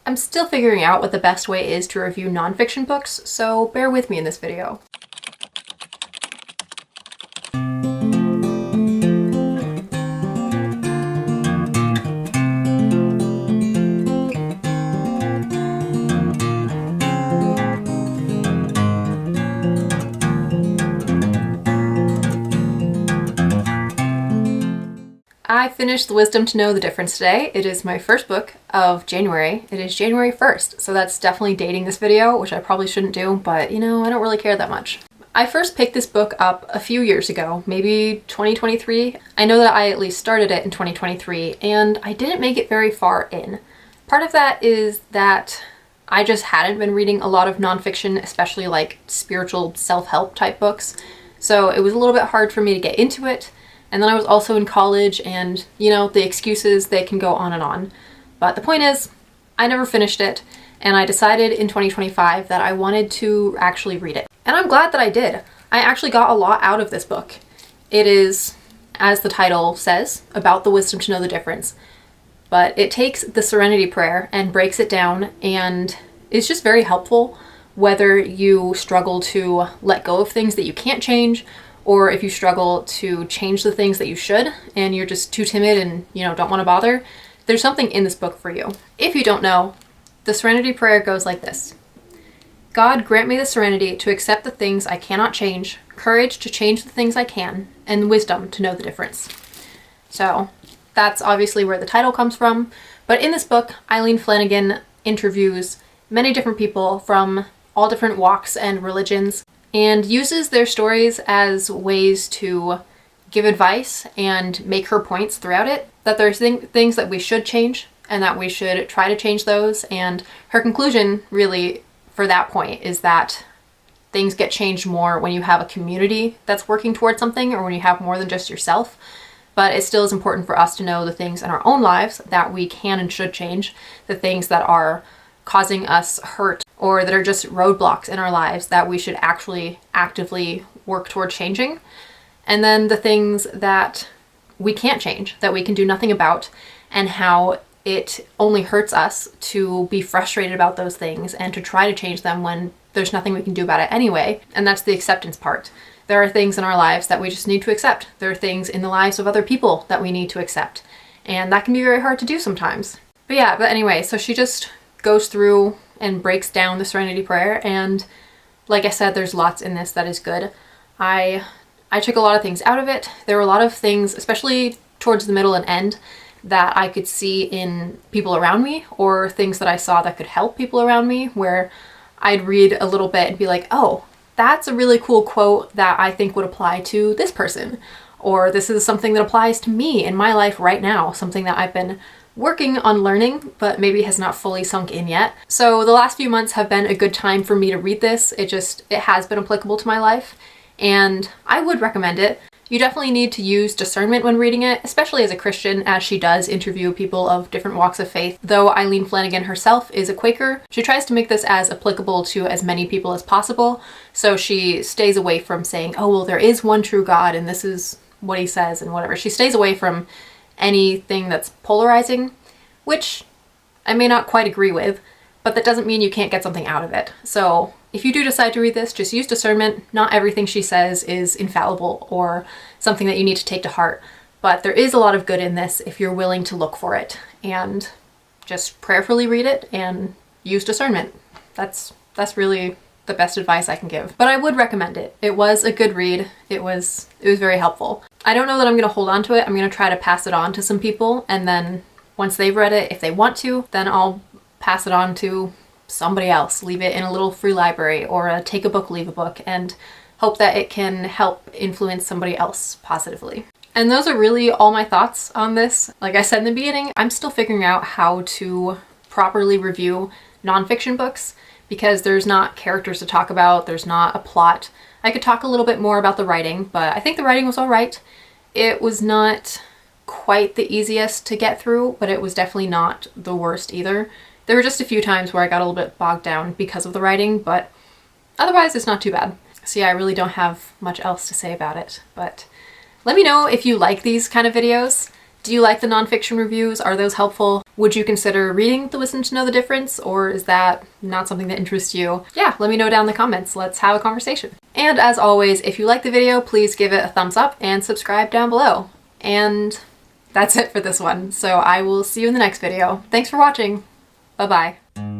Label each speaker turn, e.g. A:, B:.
A: I'm still figuring out what the best way is to review nonfiction books, so bear with me in this video. I finished The Wisdom to Know the Difference today. It is my first book of January. It is January 1st, so that's definitely dating this video, which I probably shouldn't do, but you know, I don't really care that much. I first picked this book up a few years ago, maybe 2023. I know that I at least started it in 2023, and I didn't make it very far in. Part of that is that I just hadn't been reading a lot of nonfiction, especially like spiritual self-help type books, so it was a little bit hard for me to get into it. And then I was also in college, and you know, the excuses, they can go on and on. But the point is, I never finished it, and I decided in 2025 that I wanted to actually read it. And I'm glad that I did. I actually got a lot out of this book. It is, as the title says, about the wisdom to know the difference. But it takes the Serenity Prayer and breaks it down, and is just very helpful whether you struggle to let go of things that you can't change, or if you struggle to change the things that you should and you're just too timid and, you know, don't want to bother. There's something in this book for you. If you don't know, the Serenity Prayer goes like this. God, grant me the serenity to accept the things I cannot change, courage to change the things I can, and wisdom to know the difference. So that's obviously where the title comes from. But in this book, Eileen Flanagan interviews many different people from all different walks and religions, and uses their stories as ways to give advice and make her points throughout it, that there's things that we should change and that we should try to change those. And her conclusion really for that point is that things get changed more when you have a community that's working towards something, or when you have more than just yourself. But it still is important for us to know the things in our own lives that we can and should change, the things that are causing us hurt or that are just roadblocks in our lives that we should actually actively work toward changing. And then the things that we can't change, that we can do nothing about, and how it only hurts us to be frustrated about those things and to try to change them when there's nothing we can do about it anyway. And that's the acceptance part. There are things in our lives that we just need to accept. There are things in the lives of other people that we need to accept. And that can be very hard to do sometimes. But anyway, so she just goes through and breaks down the Serenity Prayer, and like I said, there's lots in this that is good. I took a lot of things out of it. There were a lot of things, especially towards the middle and end, that I could see in people around me, or things that I saw that could help people around me, where I'd read a little bit and be like, oh, that's a really cool quote that I think would apply to this person, or this is something that applies to me in my life right now, something that I've been working on learning, but maybe has not fully sunk in yet. So the last few months have been a good time for me to read this. It has been applicable to my life, and I would recommend it. You definitely need to use discernment when reading it, especially as a Christian, as she does interview people of different walks of faith. Though Eileen Flanagan herself is a Quaker, she tries to make this as applicable to as many people as possible. So she stays away from saying, oh, well, there is one true God and this is what he says and whatever. She stays away from anything that's polarizing, which I may not quite agree with, but that doesn't mean you can't get something out of it. So if you do decide to read this, just use discernment. Not everything she says is infallible or something that you need to take to heart, but there is a lot of good in this if you're willing to look for it, and just prayerfully read it and use discernment. That's really the best advice I can give. But I would recommend it. It was a good read. It was very helpful. I don't know that I'm going to hold on to it. I'm going to try to pass it on to some people, and then once they've read it, if they want to, then I'll pass it on to somebody else, leave it in a little free library, or a take a book, leave a book, and hope that it can help influence somebody else positively. And those are really all my thoughts on this. Like I said in the beginning, I'm still figuring out how to properly review nonfiction books, because there's not characters to talk about, there's not a plot. I could talk a little bit more about the writing, but I think the writing was all right. It was not quite the easiest to get through, but it was definitely not the worst either. There were just a few times where I got a little bit bogged down because of the writing, but otherwise it's not too bad. So yeah, I really don't have much else to say about it, but let me know if you like these kind of videos. Do you like the nonfiction reviews? Are those helpful? Would you consider reading The Wisdom to Know the Difference, or is that not something that interests you? Yeah, let me know down in the comments. Let's have a conversation. And as always, if you like the video, please give it a thumbs up and subscribe down below. And that's it for this one. So I will see you in the next video. Thanks for watching. Bye-bye.